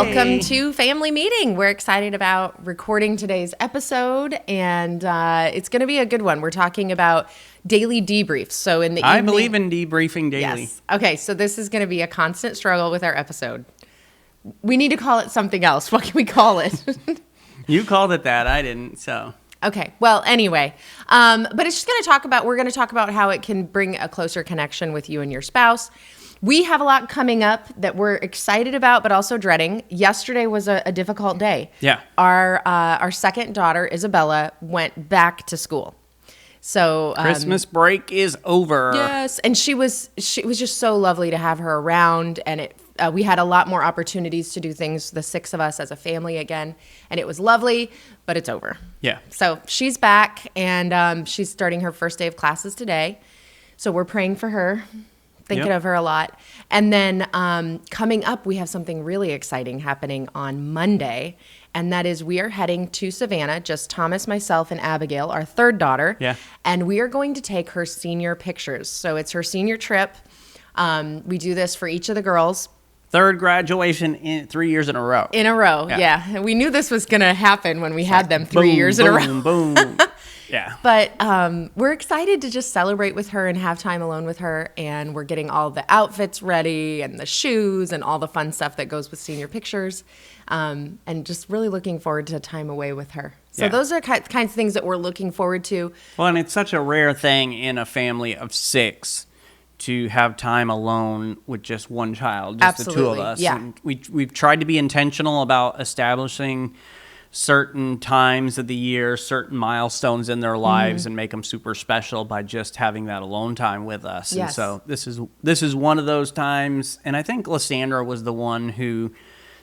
Welcome to Family Meeting. We're excited about recording today's episode, and it's going to be a good one. We're talking about daily debriefs. So in the evening, I believe in debriefing daily. Yes. Okay, so this is going to be a constant struggle with our episode. We need to call it something else. What can we call it? You called it that. I didn't, so... Okay. Well, anyway, but it's just we're going to talk about how it can bring a closer connection with you and your spouse. We have a lot coming up that we're excited about, but also dreading. Yesterday was a difficult day. Yeah. Our second daughter, Isabella, went back to school. So Christmas break is over. Yes, and she was just so lovely to have her around, and we had a lot more opportunities to do things, the six of us as a family again, and it was lovely, but it's over. Yeah. So she's back, and she's starting her first day of classes today. So we're praying for her, thinking of her a lot. And then coming up, we have something really exciting happening on Monday, and that is we are heading to Savannah, just Thomas, myself, and Abigail, our third daughter. Yeah. And we are going to take her senior pictures. So it's her senior trip. We do this for each of the girls. Third graduation in 3 years in a row. In a row, yeah. And we knew this was going to happen when we had them 3 years in a row. Boom. Yeah. But we're excited to just celebrate with her and have time alone with her. And we're getting all the outfits ready and the shoes and all the fun stuff that goes with senior pictures. And just really looking forward to time away with her. So those are kinds of things that we're looking forward to. Well, and it's such a rare thing in a family of six to have time alone with just one child, just Absolutely. the two of us. Yeah. And we've tried to be intentional about establishing certain times of the year, certain milestones in their lives, and make them super special by just having that alone time with us. Yes. And so this is one of those times. And I think Lysandra was the one who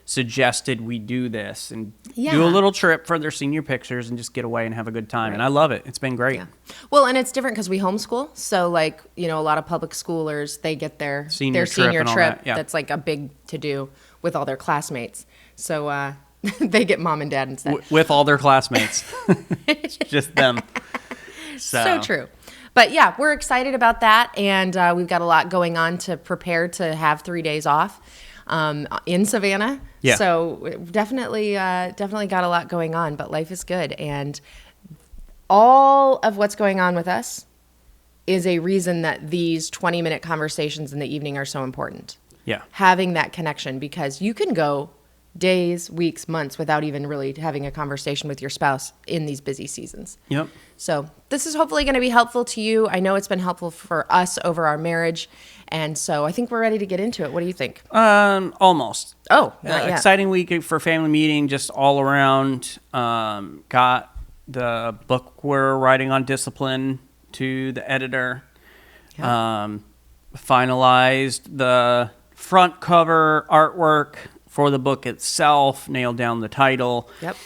suggested we do this and do a little trip for their senior pictures and just get away and have a good time. Right. And I love it. It's been great. Yeah. Well, and it's different because we homeschool. So like, a lot of public schoolers, they get their senior trip that. Yeah. That's like a big to do with all their classmates. So they get mom and dad instead. With all their classmates. It's just them. So true. But yeah, we're excited about that. And we've got a lot going on to prepare to have 3 days off in Savannah. Yeah. So definitely got a lot going on, but life is good. And all of what's going on with us is a reason that these 20-minute conversations in the evening are so important. Yeah. Having that connection, because you can go days, weeks, months without even really having a conversation with your spouse in these busy seasons. Yep. So this is hopefully going to be helpful to you. I know it's been helpful for us over our marriage. And so I think we're ready to get into it. What do you think? Almost. Oh, not yet. Exciting week for family meeting, just all around. Got the book we're writing on discipline to the editor. Yep. Finalized the front cover artwork for the book itself, nailed down the title. Yep.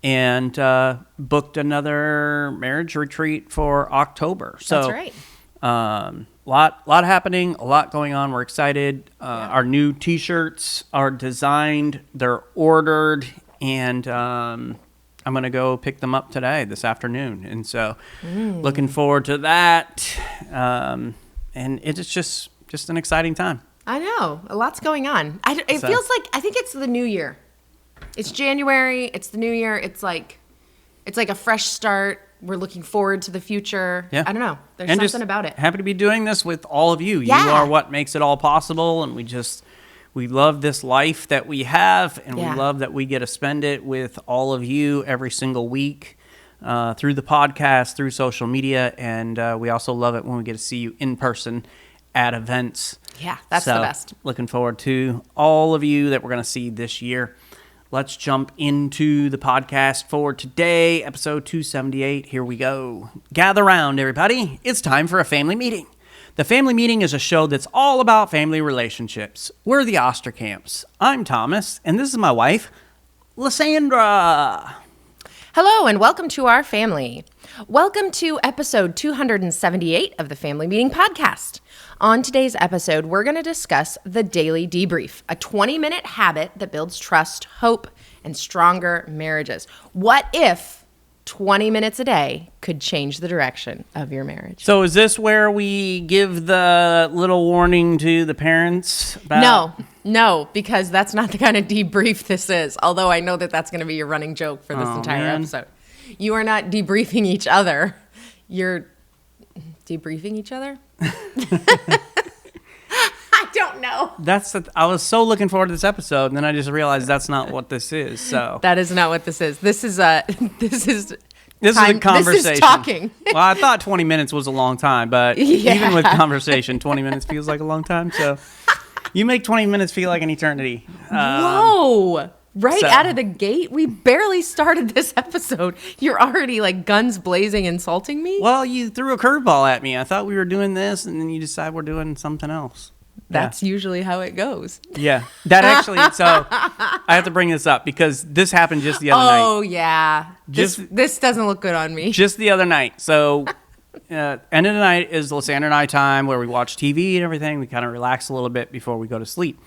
And booked another marriage retreat for October. So, that's right. Lot happening, a lot going on. We're excited. Our new T-shirts are designed, they're ordered, and I'm going to go pick them up this afternoon. And so, looking forward to that. And it's just an exciting time. I know. A lot's going on. It feels like, I think it's the new year. It's January. It's the new year. It's like a fresh start. We're looking forward to the future. Yeah. I don't know. There's something about it. Happy to be doing this with all of you. Yeah. You are what makes it all possible. And we love this life that we have. And we love that we get to spend it with all of you every single week through the podcast, through social media. And we also love it when we get to see you in person at events. Yeah, that's the best. Looking forward to all of you that we're going to see this year. Let's jump into the podcast for today, episode 278. Here we go. Gather round, everybody. It's time for a family meeting. The Family Meeting is a show that's all about family relationships. We're the Osterkamps. I'm Thomas, and this is my wife, Lysandra. Hello, and welcome to our family. Welcome to episode 278 of the Family Meeting Podcast. On today's episode, we're going to discuss the Daily Debrief, a 20-minute habit that builds trust, hope, and stronger marriages. What if 20 minutes a day could change the direction of your marriage. So is this where we give the little warning to the parents? No, because that's not the kind of debrief this is. Although I know that that's going to be your running joke for this entire episode. You are not debriefing each other. You're debriefing each other? I don't know. I was so looking forward to this episode, and then I just realized that's not what this is. So that is not what this is. This is a conversation. This is talking. Well, I thought 20 minutes was a long time, but even with conversation, 20 minutes feels like a long time. So you make 20 minutes feel like an eternity. Whoa. Out of the gate, we barely started this episode. You're already like guns blazing insulting me? Well, you threw a curveball at me. I thought we were doing this, and then you decide we're doing something else. That's usually how it goes. Yeah. That actually, so I have to bring this up because this happened just the other night. Oh, yeah. This doesn't look good on me. Just the other night. So end of the night is Lysandra and I time where we watch TV and everything. We kind of relax a little bit before we go to sleep.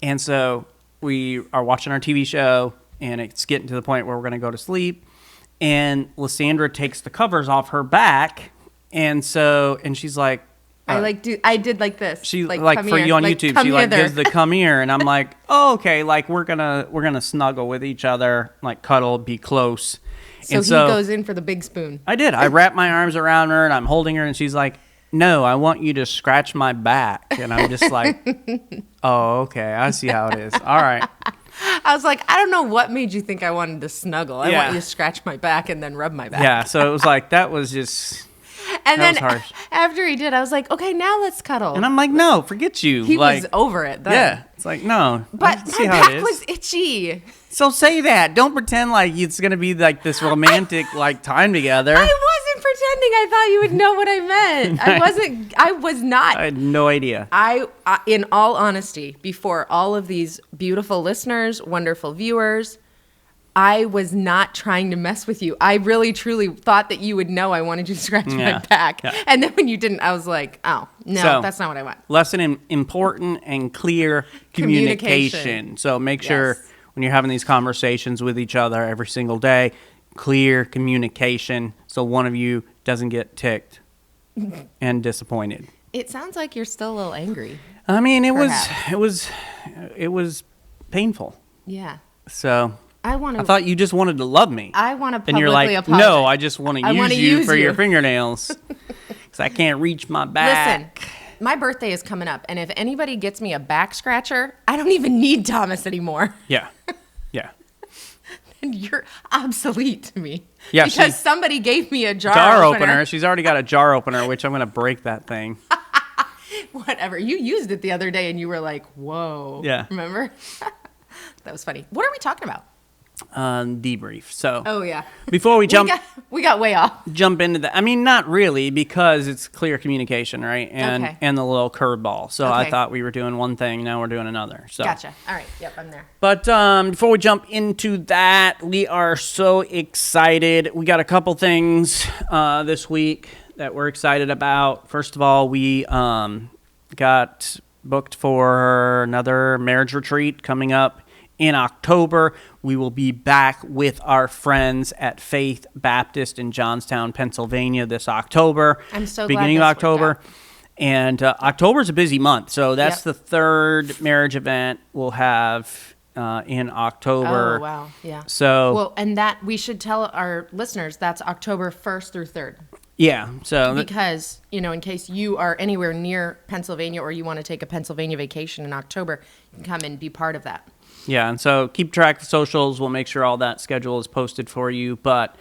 And so we are watching our TV show, and it's getting to the point where we're going to go to sleep. And Lysandra takes the covers off her back. And she's like, I did like this. She like for you on YouTube, she like gives the come here, and I'm like, oh, okay, like we're gonna snuggle with each other, like cuddle, be close. So he goes in for the big spoon. I did. I wrapped my arms around her and I'm holding her, and she's like, no, I want you to scratch my back, and I'm just like, oh, okay, I see how it is. All right. I was like, I don't know what made you think I wanted to snuggle. I want you to scratch my back and then rub my back. Yeah. So it was like that was just. And then after he did, I was like, okay, now let's cuddle. And I'm like, no, forget you. He was over it then. Yeah. It's like, no. But my back was itchy. So say that. Don't pretend like it's going to be like this romantic like time together. I wasn't pretending. I thought you would know what I meant. I was not. I had no idea. I in all honesty, before all of these beautiful listeners, wonderful viewers, I was not trying to mess with you. I really, truly thought that you would know I wanted you to scratch my back. Yeah. And then when you didn't, I was like, oh, no, that's not what I want. Lesson in important and clear communication. So make sure when you're having these conversations with each other every single day, clear communication so one of you doesn't get ticked and disappointed. It sounds like you're still a little angry. I mean, it was painful. Yeah. So I thought you just wanted to love me. I want to publicly and you're like, apologize. No, I just want to use you for your fingernails because I can't reach my back. Listen, my birthday is coming up, and if anybody gets me a back scratcher, I don't even need Thomas anymore. Yeah. Yeah. And you're obsolete to me. Yeah, because somebody gave me a jar opener. She's already got a jar opener, which I'm going to break that thing. Whatever. You used it the other day, and you were like, whoa. Yeah. Remember? That was funny. What are we talking about? Debrief. So, oh yeah. Before we got way off. Jump into that. I mean, not really, because it's clear communication, right? And the little curveball. So I thought we were doing one thing, now we're doing another. So gotcha. All right. Yep, I'm there. But before we jump into that, we are so excited. We got a couple things this week that we're excited about. First of all, we got booked for another marriage retreat coming up in October. We will be back with our friends at Faith Baptist in Johnstown, Pennsylvania this October. I'm so beginning glad of October. And October is a busy month. So that's the third marriage event we'll have in October. Oh, wow. Yeah. So, well, and that we should tell our listeners that's October 1st through 3rd. Yeah. So because, in case you are anywhere near Pennsylvania or you want to take a Pennsylvania vacation in October, you can come and be part of that. Yeah, and so keep track of socials. We'll make sure all that schedule is posted for you. But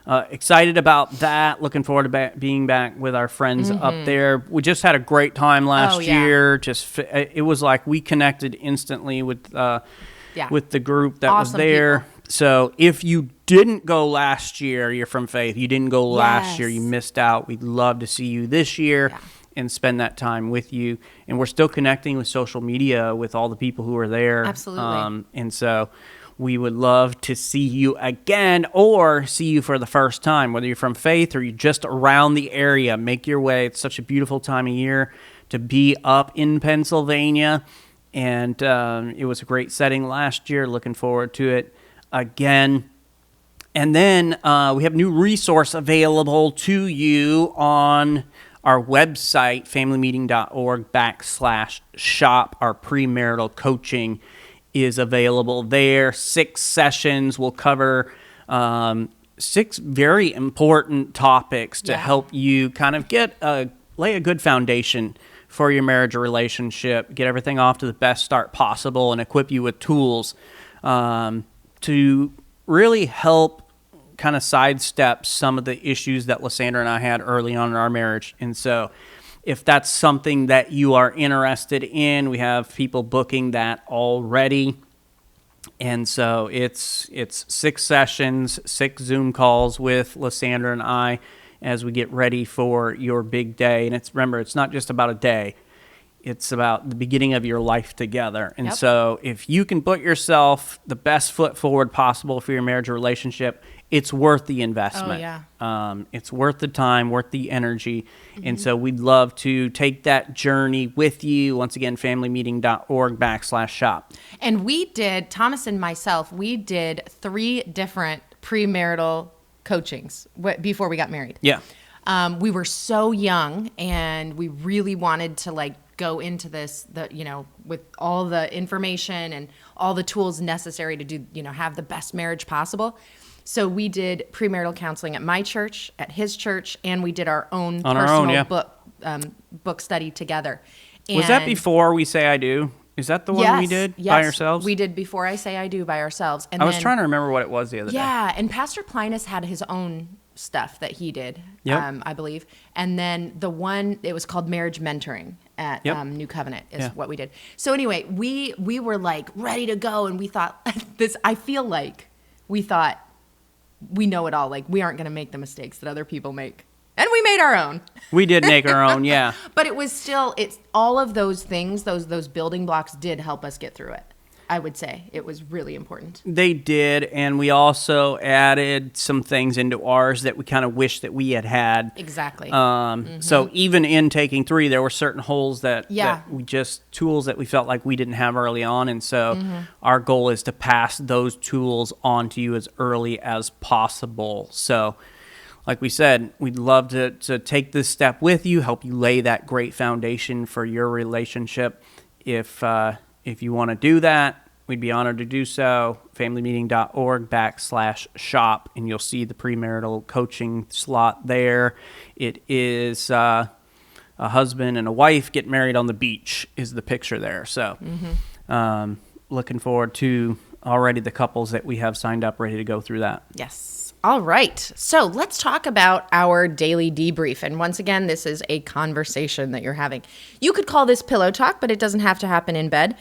excited about that. Looking forward to being back with our friends up there. We just had a great time last year. Just it was like we connected instantly with the group that was there. People. So if you didn't go last year, you're from Faith. You didn't go last year. You missed out. We'd love to see you this year. Yeah. And spend that time with you. And we're still connecting with social media with all the people who are there. Absolutely. And so we would love to see you again or see you for the first time, whether you're from Faith or you're just around the area. Make your way. It's such a beautiful time of year to be up in Pennsylvania. And it was a great setting last year. Looking forward to it again. And then we have new resource available to you on our website, familymeeting.org/shop. Our premarital coaching is available there. 6 sessions will cover 6 very important topics to help you kind of lay a good foundation for your marriage or relationship, get everything off to the best start possible, and equip you with tools to really help kind of sidestep some of the issues that Lysandra and I had early on in our marriage. And so if that's something that you are interested in, we have people booking that already. And so it's 6 sessions, 6 Zoom calls with Lysandra and I as we get ready for your big day. And remember, it's not just about a day. It's about the beginning of your life together. And so if you can put yourself the best foot forward possible for your marriage or relationship, it's worth the investment. Oh, yeah. It's worth the time, worth the energy. And so we'd love to take that journey with you. Once again, familymeeting.org/shop. And Thomas and myself, we did 3 different premarital coachings before we got married. Yeah. We were so young, and we really wanted to go into this, with all the information and all the tools necessary to do, have the best marriage possible. So we did premarital counseling at my church, at his church, and we did our own book study together. And was that before We Say I Do? Is that the one we did by ourselves? We did Before I Say I Do by ourselves. And I was trying to remember what it was the other day. Yeah, and Pastor Plinus had his own stuff that he did, I believe. And then it was called Marriage Mentoring at New Covenant is what we did. So anyway, we were ready to go, and we thought I feel like we thought we know it all. We aren't going to make the mistakes that other people make. And we made our own. We did make our own, yeah. But it was still, all of those things, those building blocks did help us get through it. I would say it was really important. They did, and we also added some things into ours that we kind of wish that we had. Exactly. So even in taking 3, there were certain holes that tools that we felt like we didn't have early on, and so our goal is to pass those tools on to you as early as possible. So like we said, we'd love to take this step with you, help you lay that great foundation for your relationship. If you want to do that, we'd be honored to do so. familymeeting.org/shop, and you'll see the premarital coaching slot there. It is a husband and a wife get married on the beach is the picture there. So looking forward to already the couples that we have signed up ready to go through that. Yes. All right. So let's talk about our daily debrief. And once again, this is a conversation that you're having. You could call this pillow talk, but it doesn't have to happen in bed.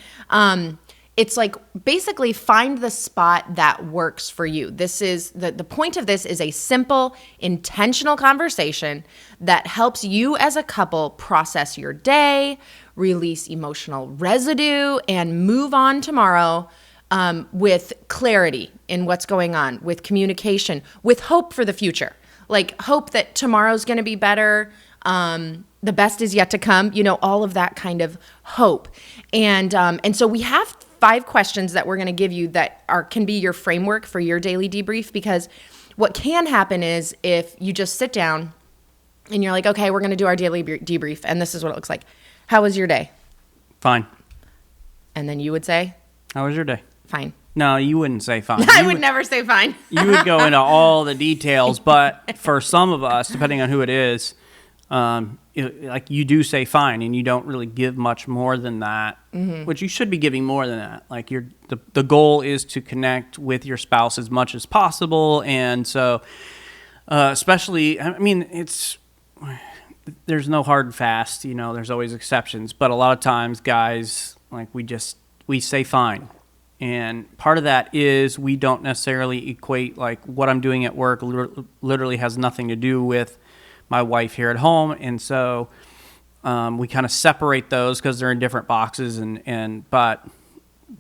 It's basically find the spot that works for you. This is the point of this is a simple, intentional conversation that helps you as a couple process your day, release emotional residue, and move on tomorrow with clarity in what's going on, with communication, with hope for the future. Hope that tomorrow's going to be better, the best is yet to come, all of that kind of hope. And so we have 5 questions that we're going to give you that can be your framework for your daily debrief, because what can happen is if you just sit down and you're like, okay, we're going to do our daily debrief, and this is what it looks like. How was your day? Fine. And then you would say? How was your day? Fine. No, you wouldn't say fine. I would never say fine. You would go into all the details, but for some of us, depending on who it is, you do say fine, and you don't really give much more than that, which you should be giving more than that. The goal is to connect with your spouse as much as possible, and so especially, there's no hard and fast, there's always exceptions, but a lot of times guys, we say fine. And part of that is we don't necessarily equate what I'm doing at work literally has nothing to do with my wife here at home. And so we kind of separate those because they're in different boxes. But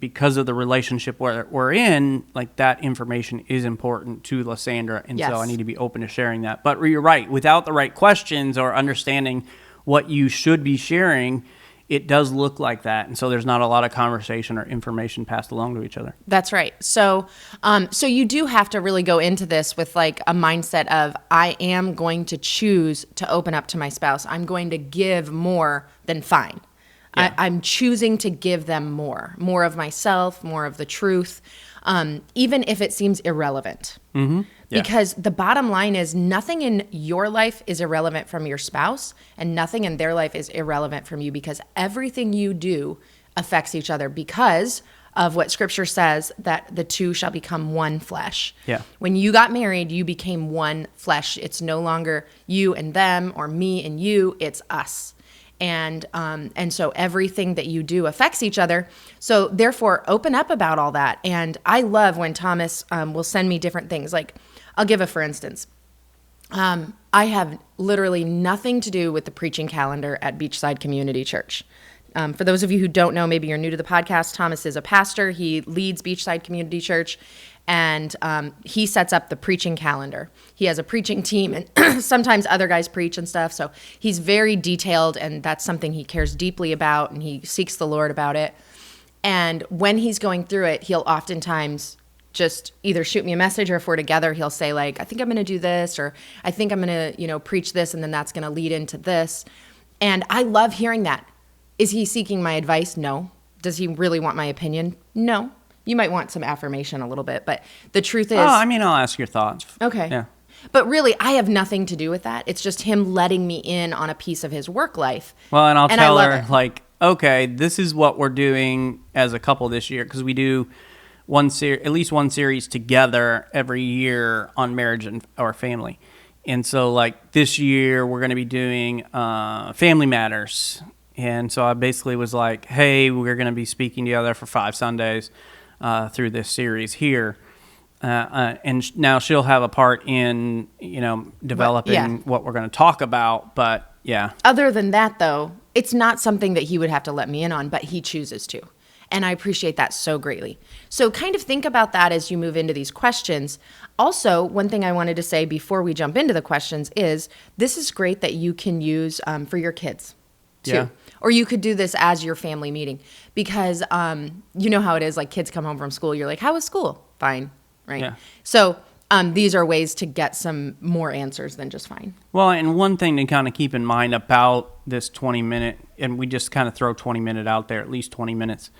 because of the relationship we're in, that information is important to Lysandra. And so I need to be open to sharing that. But you're right. Without the right questions or understanding what you should be sharing, it does look like that. And so there's not a lot of conversation or information passed along to each other. That's right. So, so you do have to really go into this with like a mindset of, I am going to choose to open up to my spouse. I'm going to give more than fine. Yeah. I'm choosing to give them more of myself, more of the truth, even if it seems irrelevant. Mm-hmm. Yeah. Because the bottom line is nothing in your life is irrelevant from your spouse, and nothing in their life is irrelevant from you, because everything you do affects each other because of what Scripture says, that the two shall become one flesh. Yeah. When you got married, you became one flesh. It's no longer you and them or me and you, it's us. And so everything that you do affects each other. So therefore, open up about all that. And I love when Thomas will send me different things. Like, I'll give a for instance. I have literally nothing to do with the preaching calendar at Beachside Community Church. For those of you who don't know, maybe you're new to the podcast, Thomas is a pastor. He leads Beachside Community Church, and he sets up the preaching calendar. He has a preaching team, and sometimes other guys preach and stuff. So he's very detailed, and that's something he cares deeply about, and he seeks the Lord about it. And when he's going through it, he'll oftentimes just either shoot me a message, or if we're together, he'll say like, I think I'm going to do this, or I think I'm going to, preach this, and then that's going to lead into this. And I love hearing that. Is he seeking my advice? No. Does he really want my opinion? No. You might want some affirmation a little bit, but the truth is... I'll ask your thoughts. Okay. Yeah. But really, I have nothing to do with that. It's just him letting me in on a piece of his work life. Well, and I'll tell her, it. like, okay, this is what we're doing as a couple this year, because we do at least one series together every year on marriage or family. And so, like, this year we're going to be doing Family Matters. And so I basically was like, hey, we're going to be speaking together for 5 Sundays through this series here. And now she'll have a part in, developing what we're going to talk about. But, yeah. Other than that, though, it's not something that he would have to let me in on, but he chooses to. And I appreciate that so greatly. So kind of think about that as you move into these questions. Also, one thing I wanted to say before we jump into the questions is this is great that you can use for your kids, too. Yeah. Or you could do this as your family meeting, because you know how it is, like kids come home from school, you're like, how was school? Fine, right? Yeah. So these are ways to get some more answers than just fine. Well, and one thing to kind of keep in mind about this 20-minute, and we just kind of throw 20-minute out there, at least 20 minutes.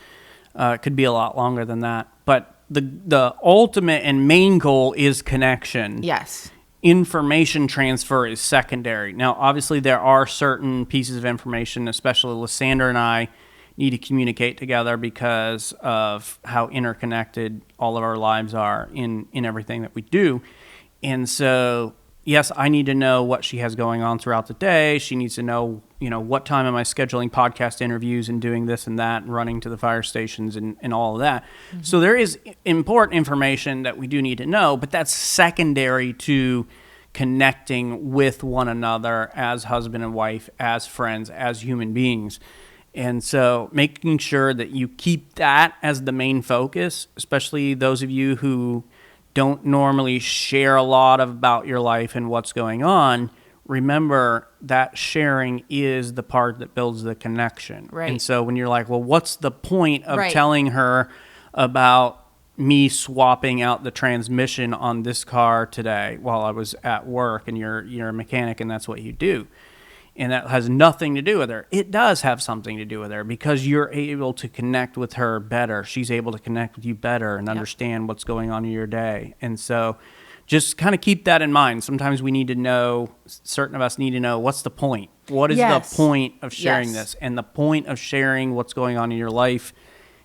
It could be a lot longer than that. But the ultimate and main goal is connection. Yes. Information transfer is secondary. Now, obviously, there are certain pieces of information, especially Lysandra and I need to communicate together because of how interconnected all of our lives are in everything that we do. And so, yes, I need to know what she has going on throughout the day. She needs to know, what time am I scheduling podcast interviews and doing this and that and running to the fire stations and all of that. Mm-hmm. So there is important information that we do need to know, but that's secondary to connecting with one another as husband and wife, as friends, as human beings. And so making sure that you keep that as the main focus, especially those of you who don't normally share a lot about your life and what's going on, remember that sharing is the part that builds the connection. Right. And so when you're like, well, what's the point of telling her about me swapping out the transmission on this car today while I was at work, and you're a mechanic and that's what you do? And that has nothing to do with her. It does have something to do with her, because you're able to connect with her better. She's able to connect with you better and understand what's going on in your day. And so just kind of keep that in mind. Sometimes we need to know, certain of us need to know, what's the point? What is the point of sharing this? And the point of sharing what's going on in your life,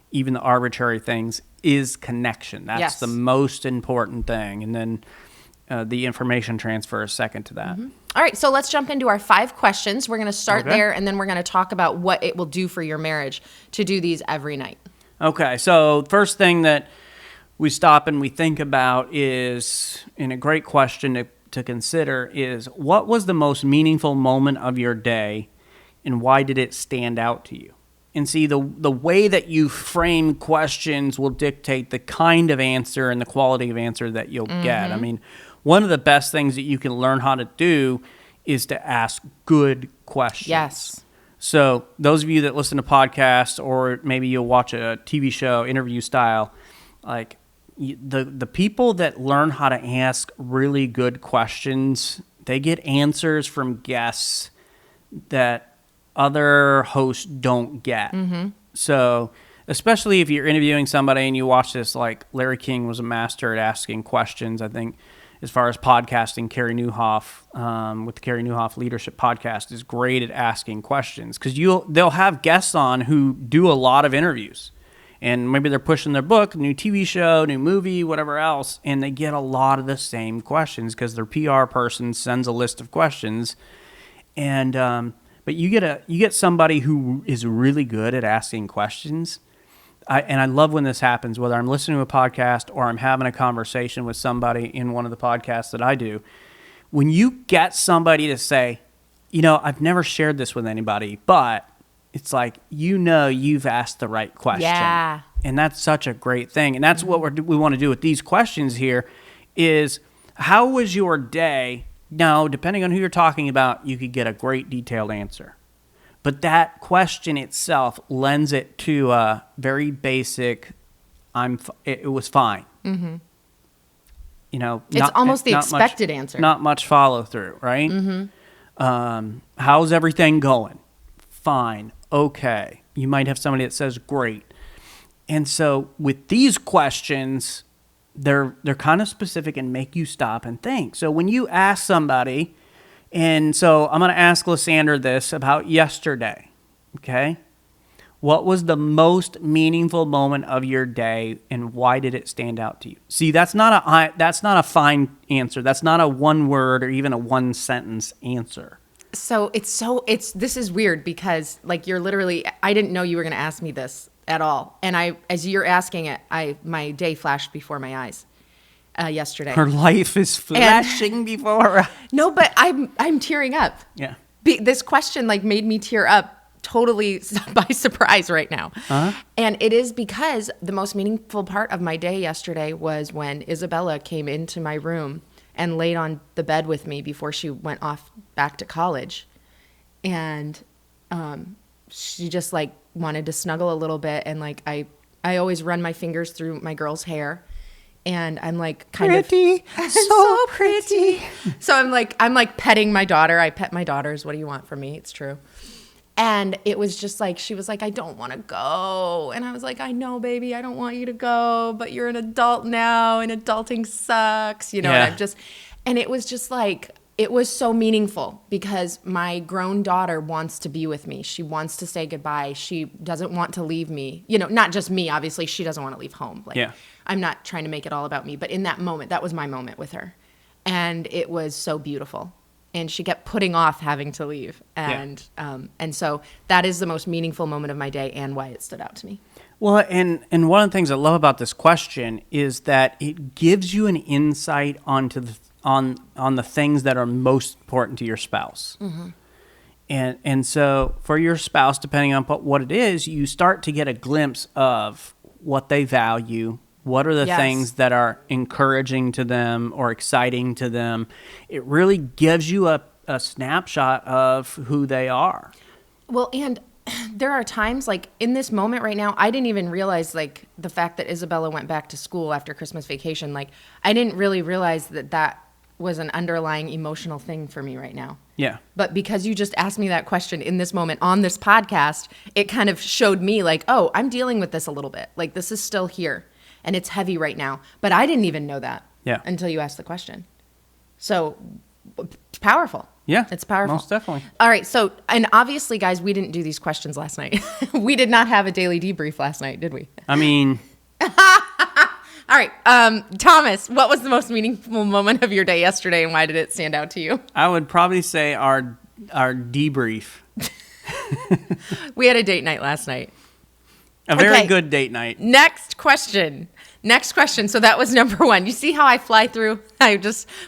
even the arbitrary things, is connection. That's the most important thing. And then the information transfer is second to that. Mm-hmm. All right, so let's jump into our 5 questions. We're going to start there, and then we're going to talk about what it will do for your marriage to do these every night. Okay, so first thing that we stop and we think about is, and a great question to consider is, what was the most meaningful moment of your day, and why did it stand out to you? And see, the way that you frame questions will dictate the kind of answer and the quality of answer that you'll get. I mean, one of the best things that you can learn how to do is to ask good questions. Yes. So those of you that listen to podcasts, or maybe you'll watch a TV show, interview style, like the people that learn how to ask really good questions, they get answers from guests that other hosts don't get. Mm-hmm. So especially if you're interviewing somebody and you watch this, like Larry King was a master at asking questions. I think as far as podcasting, Carey Nieuwhof with the Carey Nieuwhof Leadership Podcast is great at asking questions, because they'll have guests on who do a lot of interviews. And maybe they're pushing their book, new TV show, new movie, whatever else, and they get a lot of the same questions because their PR person sends a list of questions. And but you get somebody who is really good at asking questions. And I love when this happens, whether I'm listening to a podcast or I'm having a conversation with somebody in one of the podcasts that I do. When you get somebody to say, I've never shared this with anybody, but it's like, you've asked the right question. Yeah. And that's such a great thing. And that's what we want to do with these questions here is, how was your day? Now, depending on who you're talking about, you could get a great detailed answer. But that question itself lends it to a very basic, it was fine. Mm-hmm. It's almost the expected answer. Not much follow through, right? Mm-hmm. How's everything going? Fine. Okay. You might have somebody that says great. And so with these questions, they're kind of specific and make you stop and think. So when you ask somebody, and so I'm going to ask Lysander this about yesterday, okay? What was the most meaningful moment of your day, and why did it stand out to you? See, that's not a fine answer. That's not a one word or even a one sentence answer. So this is weird because like you're literally, I didn't know you were going to ask me this at all. And as you're asking it, my day flashed before my eyes yesterday. Her life is flashing before her eyes. No, but I'm tearing up. Yeah. This question like made me tear up totally by surprise right now. Uh-huh. And it is because the most meaningful part of my day yesterday was when Isabella came into my room and laid on the bed with me before she went off back to college. And she just like wanted to snuggle a little bit. And like, I always run my fingers through my girl's hair, and I'm like pretty, so pretty. So I'm like petting my daughter. I pet my daughters. What do you want from me? It's true. And it was just like, she was like, I don't want to go. And I was like, I know, baby, I don't want you to go, but you're an adult now and adulting sucks, Yeah. And it was just like, it was so meaningful because my grown daughter wants to be with me. She wants to say goodbye. She doesn't want to leave me. Not just me, obviously, she doesn't want to leave home. Like, yeah. I'm not trying to make it all about me, but in that moment, that was my moment with her. And it was so beautiful. And she kept putting off having to leave. And so that is the most meaningful moment of my day and why it stood out to me. Well, and one of the things I love about this question is that it gives you an insight onto on the things that are most important to your spouse. Mm-hmm. And so for your spouse, depending on what it is, you start to get a glimpse of what they value. What are the things that are encouraging to them or exciting to them? It really gives you a snapshot of who they are. Well, and there are times like in this moment right now, I didn't even realize like the fact that Isabella went back to school after Christmas vacation. Like I didn't really realize that was an underlying emotional thing for me right now. Yeah. But because you just asked me that question in this moment on this podcast, it kind of showed me like, oh, I'm dealing with this a little bit. Like this is still here. And it's heavy right now. But I didn't even know that until you asked the question. So it's powerful. Yeah. It's powerful. Most definitely. All right. So, and obviously, guys, we didn't do these questions last night. We did not have a daily debrief last night, did we? I mean. All right. Thomas, what was the most meaningful moment of your day yesterday and why did it stand out to you? I would probably say our debrief. We had a date night last night. A very good date night. Next question. So that was number one. You see how I fly through?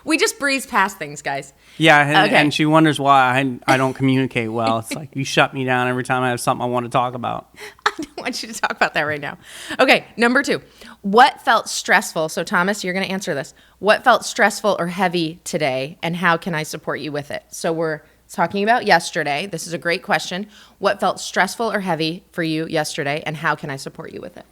We just breeze past things, guys. Yeah, and she wonders why I don't communicate well. It's like you shut me down every time I have something I want to talk about. I don't want you to talk about that right now. Okay, number two. What felt stressful? So Thomas, you're going to answer this. What felt stressful or heavy today, and how can I support you with it? So talking about yesterday. This is a great question. What felt stressful or heavy for you yesterday, and how can I support you with it?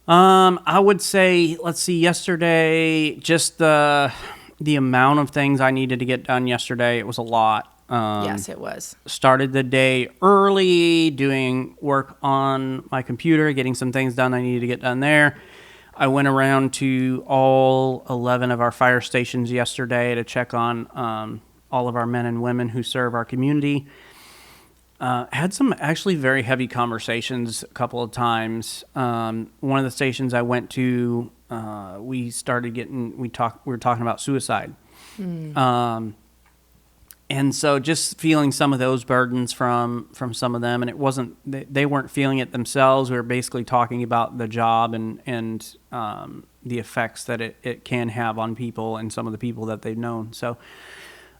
I would say, let's see, yesterday, just the amount of things I needed to get done yesterday, it was a lot. Yes, it was. Started the day early, doing work on my computer, getting some things done I needed to get done there. I went around to all 11 of our fire stations yesterday to check on all of our men and women who serve our community. Had some actually very heavy conversations a couple of times. One of the stations I went to, we were talking about suicide. And so just feeling some of those burdens from some of them, and it wasn't, they weren't feeling it themselves. We were basically talking about the job and the effects that it can have on people and some of the people that they've known. So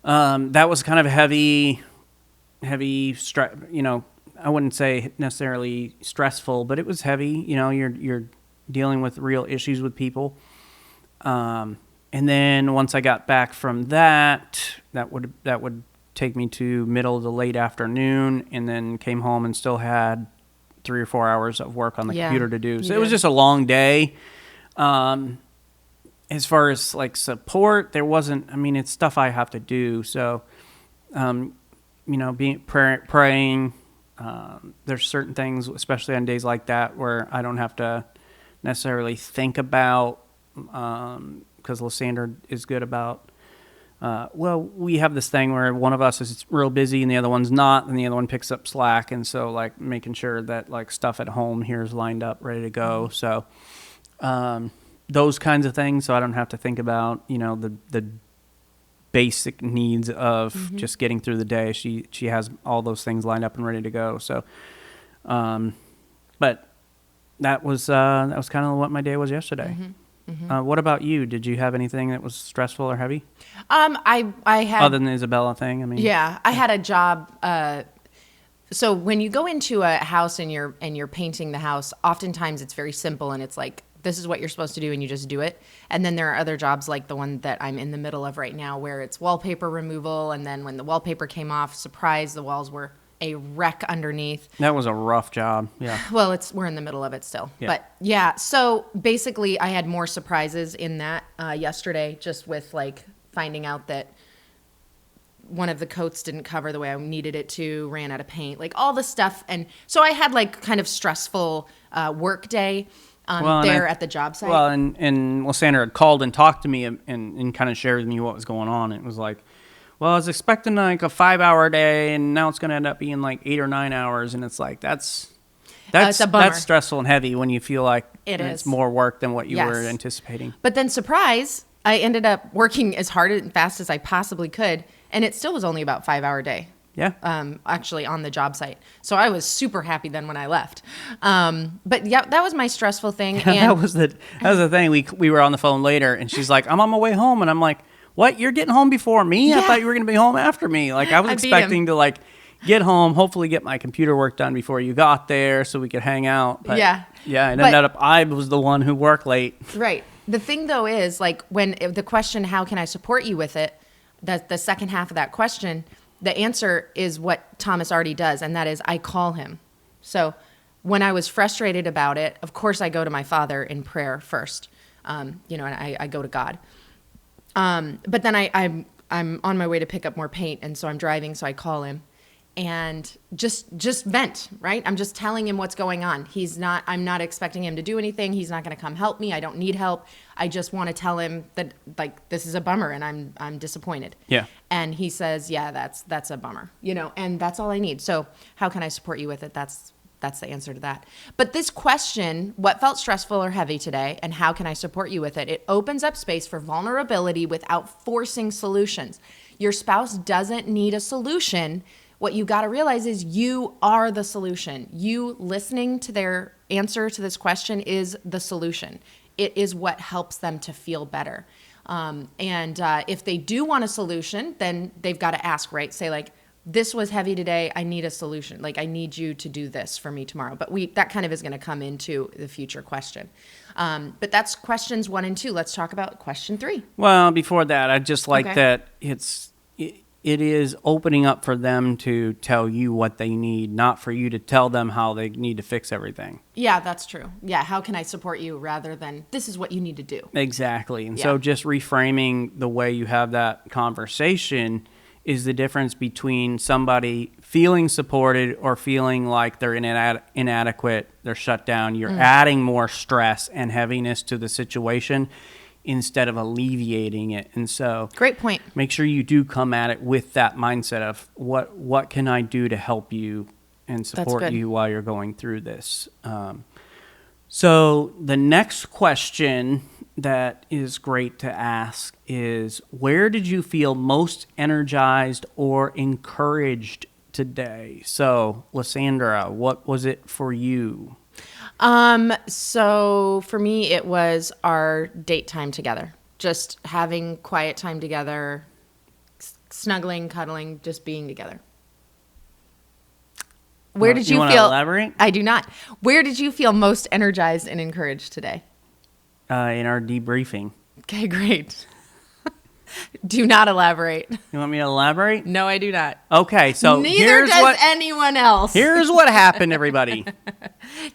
that was kind of a heavy stress. I wouldn't say necessarily stressful, but it was heavy. You're dealing with real issues with people. And then once I got back from that would take me to middle to late afternoon, and then came home and still had 3 or 4 hours of work on the computer to do. So it was just a long day. As far as like support, there wasn't. I mean, it's stuff I have to do. So, praying. There's certain things, especially on days like that, where I don't have to necessarily think about. Because Lysander is good about, we have this thing where one of us is real busy and the other one's not, and the other one picks up slack. And so like making sure that like stuff at home here is lined up, ready to go. So those kinds of things. So I don't have to think about, the basic needs of just getting through the day. She has all those things lined up and ready to go. So, but that was kind of what my day was yesterday. What about you? Did you have anything that was stressful or heavy? I had, other than the Isabella thing. I mean, I had a job. So when you go into a house and you're painting the house, oftentimes it's very simple and it's like, this is what you're supposed to do and you just do it. And then there are other jobs like the one that I'm in the middle of right now, where it's wallpaper removal. And then when the wallpaper came off, surprise, the walls were a wreck underneath. That was a rough job. Yeah. Well, we're in the middle of it still. Yeah. But yeah, so basically I had more surprises in that yesterday, just with like finding out that one of the coats didn't cover the way I needed it to, ran out of paint, like all the stuff. And so I had like kind of stressful work day at the job site. Well, and Lysander had called and talked to me and kind of shared with me what was going on. It was like, well, I was expecting like a 5-hour day, and now it's going to end up being like 8 or 9 hours, and it's like that's a bummer. That's stressful and heavy when you feel like it's more work than what you were anticipating. But then, surprise, I ended up working as hard and fast as I possibly could, and it still was only about 5-hour day. Yeah. Actually on the job site. So I was super happy then when I left. But yeah, that was my stressful thing. And that was the thing. We were on the phone later, and she's like, I'm on my way home, and I'm like, what? You're getting home before me? Yeah. I thought you were going to be home after me. Like I was expecting to like get home, hopefully get my computer work done before you got there so we could hang out. But it ended up I was the one who worked late. Right. The thing though is like when the question, how can I support you with it? The second half of that question, the answer is what Thomas already does. And that is I call him. So when I was frustrated about it, of course I go to my father in prayer first, and I go to God. But then I'm on my way to pick up more paint, and so I'm driving, so I call him and just vent, right? I'm just telling him what's going on. I'm not expecting him to do anything. He's not going to come help me. I don't need help. I just want to tell him that like this is a bummer and I'm disappointed. Yeah. And he says, yeah, that's a bummer, and that's all I need. So how can I support you with it? That's the answer to that. But this question, what felt stressful or heavy today, and how can I support you with it? It opens up space for vulnerability without forcing solutions. Your spouse doesn't need a solution. What you got to realize is you are the solution. You listening to their answer to this question is the solution. It is what helps them to feel better. And if they do want a solution, then they've got to ask, right? Say like, this was heavy today. I need a solution. Like I need you to do this for me tomorrow. But that kind of is going to come into the future question. But that's questions 1 and 2. Let's talk about question 3. Well, before that, I just like that it is opening up for them to tell you what they need, not for you to tell them how they need to fix everything. Yeah, that's true. Yeah, how can I support you rather than this is what you need to do? Exactly. And so just reframing the way you have that conversation is the difference between somebody feeling supported or feeling like they're inadequate, they're shut down. You're adding more stress and heaviness to the situation instead of alleviating it. And so great point. Make sure you do come at it with that mindset of what can I do to help you and support you while you're going through this. So the next question that is great to ask is, where did you feel most energized or encouraged today? So, Lysandra, what was it for you? So for me, it was our date time together, just having quiet time together, snuggling, cuddling, just being together. Where did you feel? Elaborate? I do not. Where did you feel most energized and encouraged today? In our debriefing. Okay, great. Do not elaborate. You want me to elaborate? No, I do not. Okay, so neither does anyone else. Here's what happened, everybody.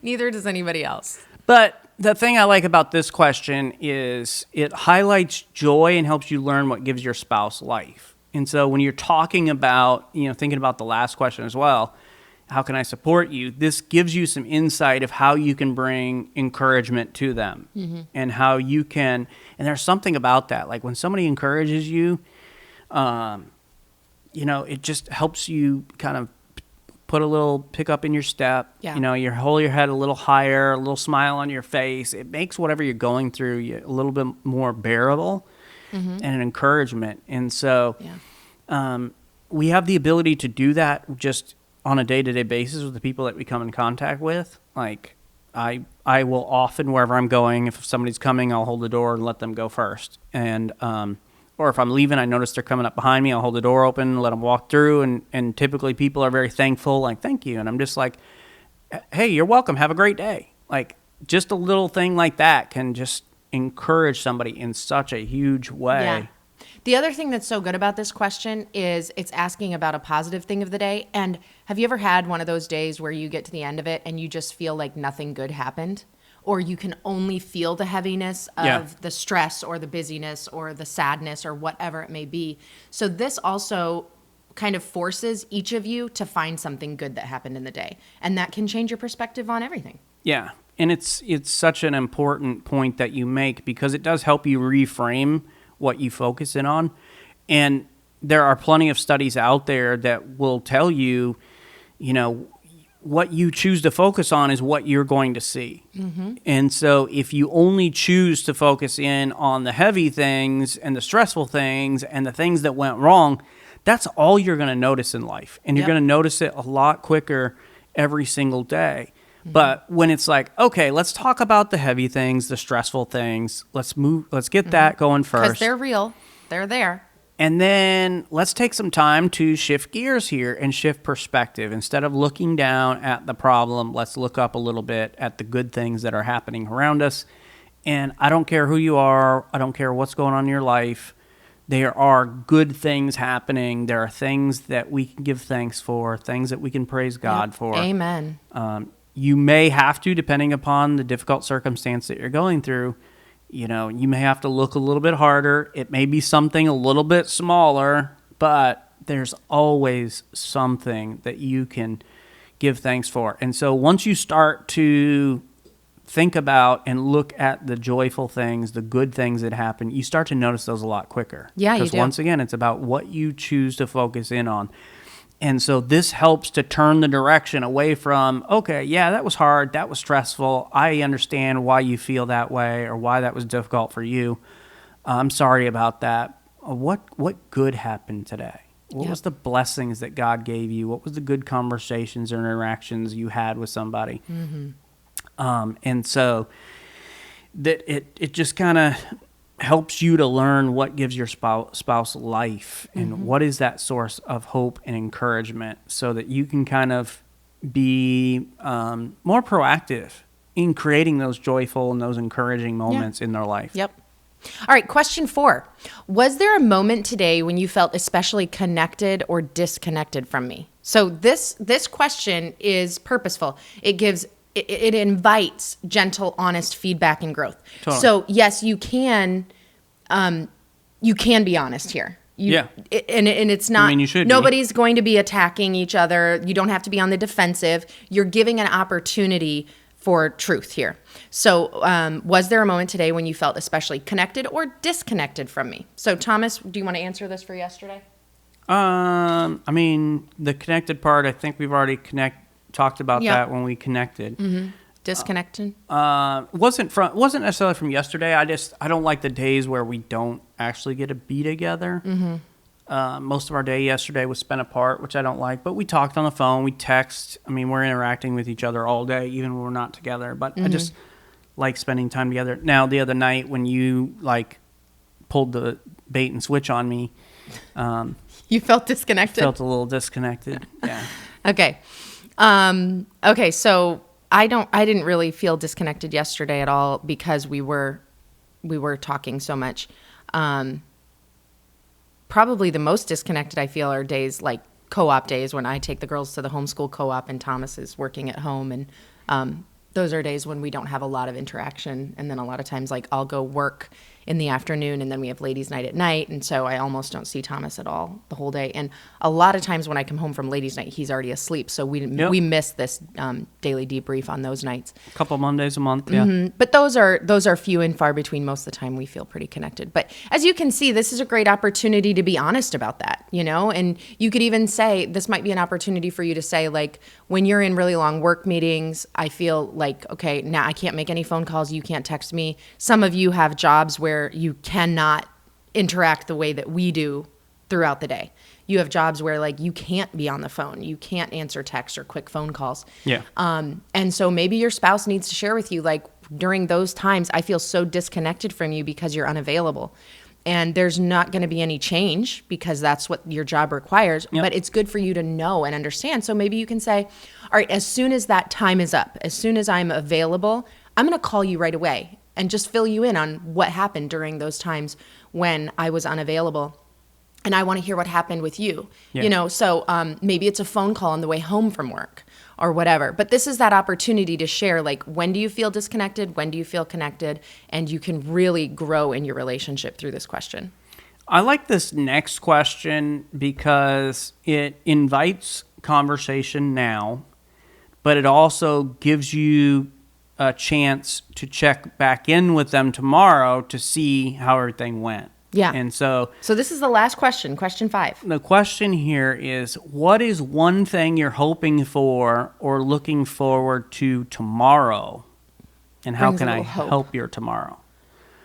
Neither does anybody else. But the thing I like about this question is it highlights joy and helps you learn what gives your spouse life. And so when you're talking about, thinking about the last question as well, how can I support you? This gives you some insight of how you can bring encouragement to them and how you can, and there's something about that. Like when somebody encourages you, it just helps you kind of put a little pickup in your step. Yeah. You hold your head a little higher, a little smile on your face. It makes whatever you're going through a little bit more bearable and an encouragement. And so we have the ability to do that just on a day-to-day basis with the people that we come in contact with. Like I will often, wherever I'm going, if somebody's coming, I'll hold the door and let them go first. And or if I'm leaving, I notice they're coming up behind me, I'll hold the door open, let them walk through. And typically people are very thankful, like, thank you. And I'm just like, hey, you're welcome. Have a great day. Like just a little thing like that can just encourage somebody in such a huge way. Yeah. The other thing that's so good about this question is it's asking about a positive thing of the day. And have you ever had one of those days where you get to the end of it and you just feel like nothing good happened? Or you can only feel the heaviness of the stress or the busyness or the sadness or whatever it may be. So this also kind of forces each of you to find something good that happened in the day. And that can change your perspective on everything. Yeah. And it's such an important point that you make because it does help you reframe what you focus in on. And there are plenty of studies out there that will tell you, what you choose to focus on is what you're going to see. And so if you only choose to focus in on the heavy things and the stressful things and the things that went wrong, that's all you're going to notice in life. And you're going to notice it a lot quicker every single day. But when it's like, okay, let's talk about the heavy things, the stressful things. Let's get that going first. Because they're real. They're there. And then let's take some time to shift gears here and shift perspective. Instead of looking down at the problem, let's look up a little bit at the good things that are happening around us. And I don't care who you are. I don't care what's going on in your life. There are good things happening. There are things that we can give thanks for, things that we can praise God for. Amen. You may have to, depending upon the difficult circumstance that you're going through, you may have to look a little bit harder. It may be something a little bit smaller, but there's always something that you can give thanks for. And so once you start to think about and look at the joyful things, the good things that happen, you start to notice those a lot quicker. Yeah, you do. Because once again, it's about what you choose to focus in on. And so this helps to turn the direction away from, okay, yeah, that was hard, that was stressful. I understand why you feel that way or why that was difficult for you. I'm sorry about that. What good happened today? What was the blessings that God gave you? What was the good conversations or interactions you had with somebody? And so that it just kind of helps you to learn what gives your spouse life and what is that source of hope and encouragement so that you can kind of be more proactive in creating those joyful and those encouraging moments in their life. Yep. All right, question 4. Was there a moment today when you felt especially connected or disconnected from me? So this question is purposeful. It invites gentle, honest feedback and growth. Totally. So yes, you can be honest here. And it's not, you should be. Nobody's going to be attacking each other. You don't have to be on the defensive. You're giving an opportunity for truth here. So was there a moment today when you felt especially connected or disconnected from me? So Thomas, do you want to answer this for yesterday? The connected part, I think we've already talked about that when we connected. Mm-hmm. Disconnected? Wasn't necessarily from yesterday. I don't like the days where we don't actually get to be together. Mm-hmm. Most of our day yesterday was spent apart, which I don't like. But we talked on the phone. We text. We're interacting with each other all day, even when we're not together. But I just like spending time together. Now, the other night when you pulled the bait and switch on me, you felt disconnected. Felt a little disconnected. Yeah. Okay. Okay. So I didn't really feel disconnected yesterday at all because we were talking so much. Probably the most disconnected I feel are days like co-op days when I take the girls to the homeschool co-op and Thomas is working at home. And those are days when we don't have a lot of interaction. And then a lot of times I'll go work in the afternoon and then we have ladies' night at night. And so I almost don't see Thomas at all the whole day. And a lot of times when I come home from ladies' night, he's already asleep. So we miss this daily debrief on those nights. A couple Mondays a month, yeah. Mm-hmm. But those are few and far between. Most of the time we feel pretty connected. But as you can see, this is a great opportunity to be honest about that, and you could even say, this might be an opportunity for you to say, when you're in really long work meetings, I feel okay, now I can't make any phone calls. You can't text me. Some of you have jobs where you cannot interact the way that we do throughout the day. You have jobs where you can't be on the phone. You can't answer texts or quick phone calls. Yeah. And so maybe your spouse needs to share with you, during those times, I feel so disconnected from you because you're unavailable. And there's not going to be any change because that's what your job requires. Yep. But it's good for you to know and understand. So maybe you can say, all right, as soon as that time is up, as soon as I'm available, I'm going to call you right away and just fill you in on what happened during those times when I was unavailable. And I want to hear what happened with you, So maybe it's a phone call on the way home from work or whatever. But this is that opportunity to share, when do you feel disconnected? When do you feel connected? And you can really grow in your relationship through this question. I like this next question because it invites conversation now, but it also gives you a chance to check back in with them tomorrow to see how everything went. Yeah. And so this is the last question, question 5. The question here is, what is one thing you're hoping for or looking forward to tomorrow? And how can I help your tomorrow?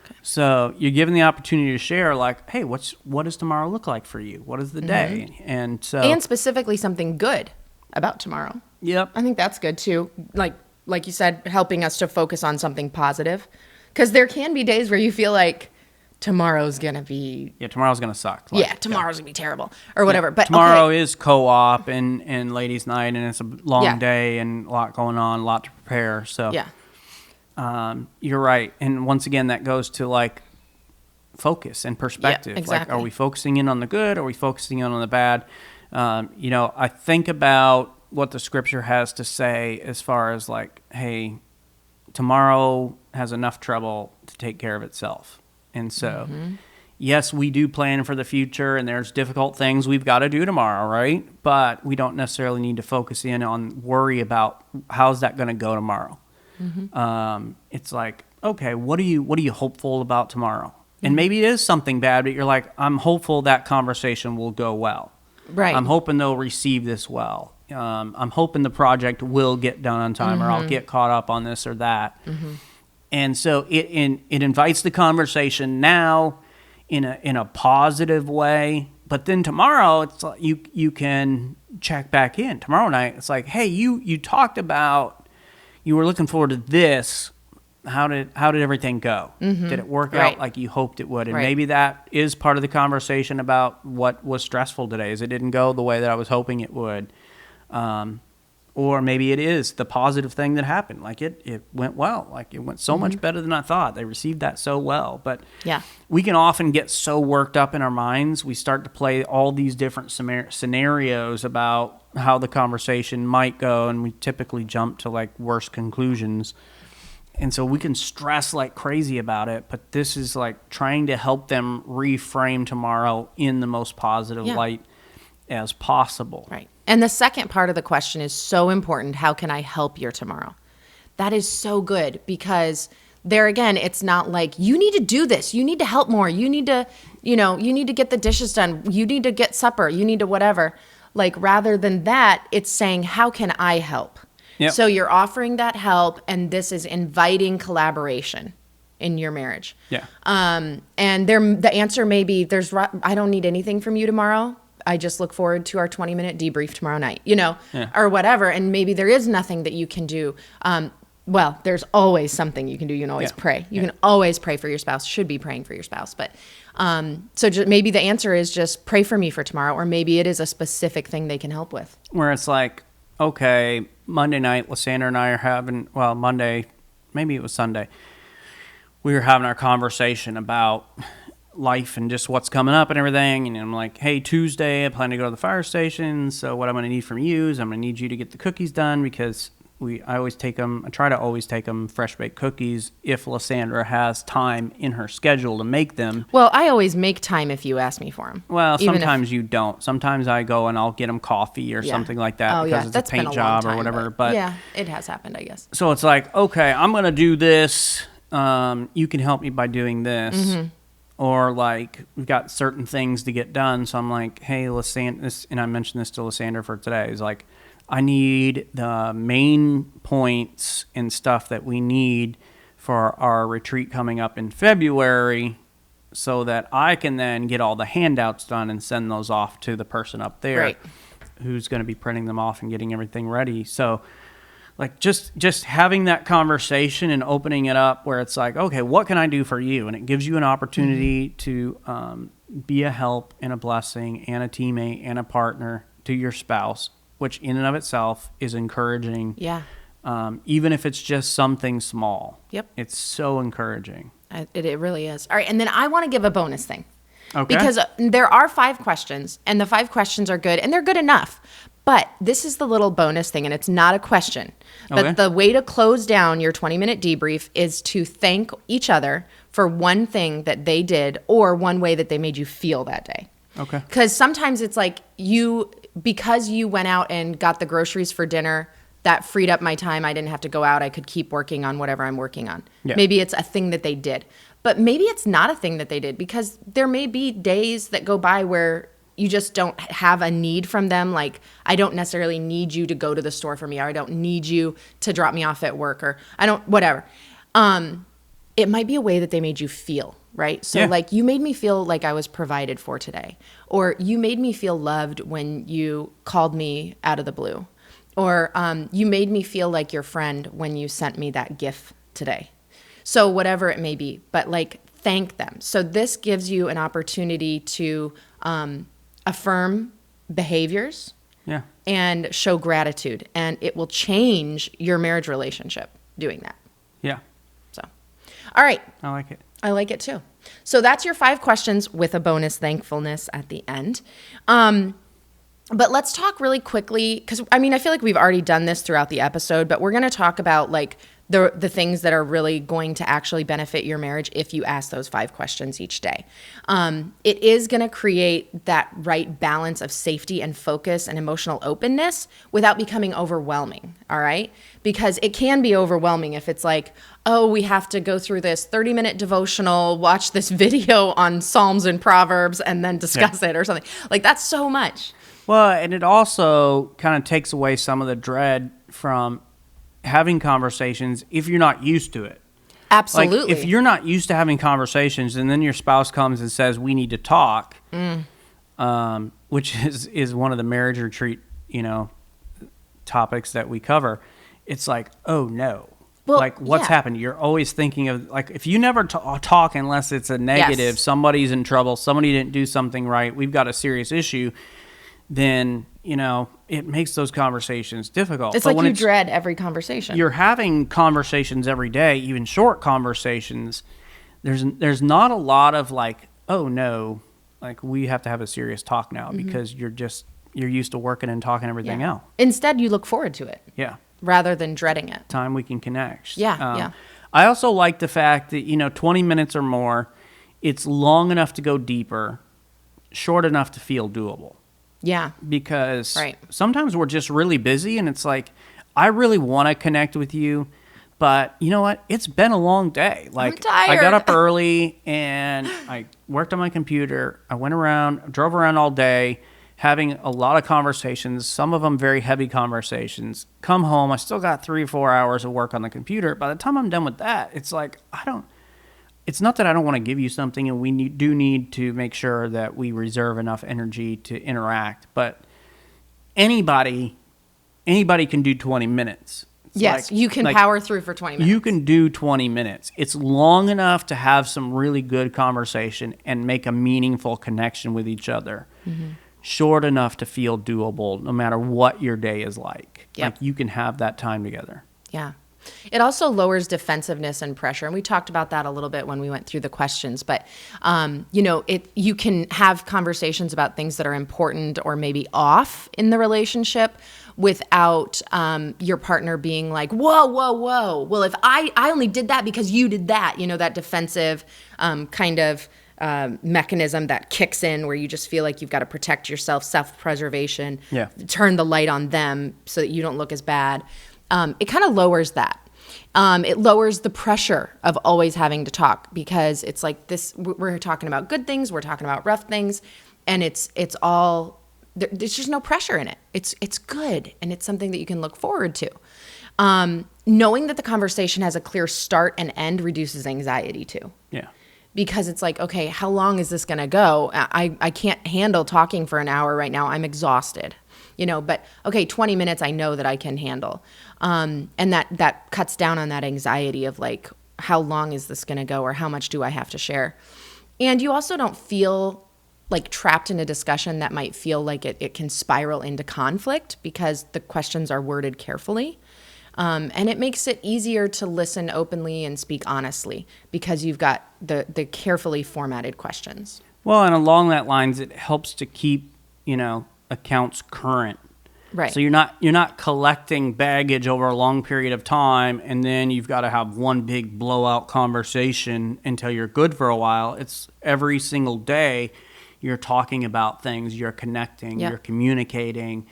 Okay. So you're given the opportunity to share, hey, what does tomorrow look like for you? What is the day? And specifically something good about tomorrow. Yep. I think that's good too. Like you said, helping us to focus on something positive. Because there can be days where you feel like tomorrow's going to be... Yeah, tomorrow's going to suck. Tomorrow's going to be terrible or whatever. But tomorrow is co-op and ladies' night, and it's a long day and a lot going on, a lot to prepare. So you're right. And once again, that goes to focus and perspective. Yeah, exactly. Are we focusing in on the good? Are we focusing in on the bad? I think about what the scripture has to say as far as hey, tomorrow has enough trouble to take care of itself. And so, yes, we do plan for the future and there's difficult things we've got to do tomorrow, right? But we don't necessarily need to focus in on worry about how's that going to go tomorrow. Mm-hmm. It's okay, what are you hopeful about tomorrow? Mm-hmm. And maybe it is something bad, but you're I'm hopeful that conversation will go well. Right. I'm hoping they'll receive this well. I'm hoping the project will get done on time, or I'll get caught up on this or that. Mm-hmm. And so it invites the conversation now in a positive way. But then tomorrow, it's you can check back in. Tomorrow night, it's hey, you talked about you were looking forward to this. How did everything go? Mm-hmm. Did it work out like you hoped it would? And maybe that is part of the conversation about what was stressful today. Is it didn't go the way that I was hoping it would. Or maybe it is the positive thing that happened. Like it went well. Like it went so much better than I thought. They received that so well. But we can often get so worked up in our minds. We start to play all these different scenarios about how the conversation might go. And we typically jump to like worse conclusions. And so we can stress like crazy about it. But this is like trying to help them reframe tomorrow in the most positive light as possible. Right. And the second part of the question is so important. How can I help your tomorrow? That is so good, because there again, it's not like you need to do this. You need to help more. You need to, you need to get the dishes done. You need to get supper. You need to whatever. Like rather than that, it's saying, how can I help? Yep. So you're offering that help, and this is inviting collaboration in your marriage. Yeah. And the answer may be, I don't need anything from you tomorrow. I just look forward to our 20-minute debrief tomorrow night, or whatever. And maybe there is nothing that you can do. Well, there's always something you can do. You can always pray. You can always pray for your spouse, should be praying for your spouse. But maybe the answer is just pray for me for tomorrow, or maybe it is a specific thing they can help with. Where it's like, okay, Monday night, Lysandra and I are having, Monday, maybe it was Sunday, we were having our conversation about life and just what's coming up and everything. And I'm like, hey, Tuesday, I plan to go to the fire station. So what I'm going to need from you is I'm going to need you to get the cookies done, because I try to always take them fresh baked cookies if Lysandra has time in her schedule to make them. Well, I always make time if you ask me for them. Well, sometimes you don't. Sometimes I go and I'll get them coffee or something like that because it's a paint job or whatever. But yeah, it has happened, I guess. So it's like, okay, I'm going to do this. You can help me by doing this. Mm-hmm. Or like we've got certain things to get done. So I'm like, hey, Lysandra, and I mentioned this to Lysandra for today, is like, I need the main points and stuff that we need for our retreat coming up in February, so that I can then get all the handouts done and send those off to the person up there who's going to be printing them off and getting everything ready. So like just having that conversation and opening it up where it's like, okay, what can I do for you? And it gives you an opportunity to be a help and a blessing and a teammate and a partner to your spouse, which in and of itself is encouraging. Yeah. Even if it's just something small. Yep. It's so encouraging. It really is. All right. And then I want to give a bonus thing. Okay. Because there are 5 questions, and the 5 questions are good, and they're good enough. But this is the little bonus thing, and it's not a question. But the way to close down your 20-minute debrief is to thank each other for one thing that they did or one way that they made you feel that day. Okay. Because sometimes it's like because you went out and got the groceries for dinner, that freed up my time. I didn't have to go out. I could keep working on whatever I'm working on. Yeah. Maybe it's a thing that they did. But maybe it's not a thing that they did, because there may be days that go by where you just don't have a need from them. Like, I don't necessarily need you to go to the store for me, or I don't need you to drop me off at work, or I don't, whatever. It might be a way that they made you feel, right? So like, you made me feel like I was provided for today, or you made me feel loved when you called me out of the blue, or you made me feel like your friend when you sent me that gift today. So whatever it may be, but like, thank them. So this gives you an opportunity to affirm behaviors and show gratitude, and it will change your marriage relationship doing that. Yeah. So, all right. I like it. I like it too. So that's your 5 questions with a bonus thankfulness at the end. But let's talk really quickly, because I feel like we've already done this throughout the episode, but we're going to talk about like the things that are really going to actually benefit your marriage if you ask those 5 questions each day. It is going to create that right balance of safety and focus and emotional openness without becoming overwhelming, all right? Because it can be overwhelming if it's like, oh, we have to go through this 30-minute devotional, watch this video on Psalms and Proverbs, and then discuss it or something. Like, that's so much. Well, and it also kind of takes away some of the dread from having conversations if you're not used to it. Absolutely. Like, if you're not used to having conversations and then your spouse comes and says, we need to talk, which is one of the marriage retreat, topics that we cover, it's like, oh no. Well, like, what's happened? You're always thinking of, like, if you never talk unless it's a negative, somebody's in trouble, somebody didn't do something right, we've got a serious issue, then, it makes those conversations difficult. It's but like when you dread every conversation. You're having conversations every day, even short conversations. There's not a lot of like, oh no, like we have to have a serious talk now because you're used to working and talking everything out. Instead, you look forward to it. Yeah. Rather than dreading it. Time we can connect. Yeah. I also like the fact that, 20 minutes or more, it's long enough to go deeper, short enough to feel doable. Yeah. Because sometimes we're just really busy and it's like, I really want to connect with you, but you know what? It's been a long day. Like, I'm tired. I got up early and I worked on my computer. I went around, drove around all day, having a lot of conversations, some of them very heavy conversations. Come home, I still got 3 or 4 hours of work on the computer. By the time I'm done with that, it's like, it's not that I don't want to give you something, and we do need to make sure that we reserve enough energy to interact, but anybody can do 20 minutes. Yes, you can power through for 20 minutes. You can do 20 minutes. It's long enough to have some really good conversation and make a meaningful connection with each other. Short enough to feel doable no matter what your day is like. Yep. Like you can have that time together. Yeah. It also lowers defensiveness and pressure. And we talked about that a little bit when we went through the questions. But, you can have conversations about things that are important or maybe off in the relationship without your partner being like, whoa. Well, if I only did that because you did that, that defensive kind of mechanism that kicks in where you just feel like you've got to protect yourself, self-preservation, turn the light on them so that you don't look as bad. It kind of lowers that. It lowers the pressure of always having to talk because it's like this, we're talking about good things, we're talking about rough things, and it's all, there's just no pressure in it. It's good, and it's something that you can look forward to. Knowing that the conversation has a clear start and end reduces anxiety too. Yeah. Because it's like, okay, how long is this going to go? I can't handle talking for an hour right now. I'm exhausted, but okay, 20 minutes I know that I can handle. And that cuts down on that anxiety of like, how long is this going to go or how much do I have to share? And you also don't feel like trapped in a discussion that might feel like it can spiral into conflict because the questions are worded carefully. And it makes it easier to listen openly and speak honestly because you've got the carefully formatted questions. Well, and along that lines, it helps to keep, accounts current. Right. So you're not collecting baggage over a long period of time, and then you've got to have one big blowout conversation until you're good for a while. It's every single day you're talking about things, you're connecting, you're communicating.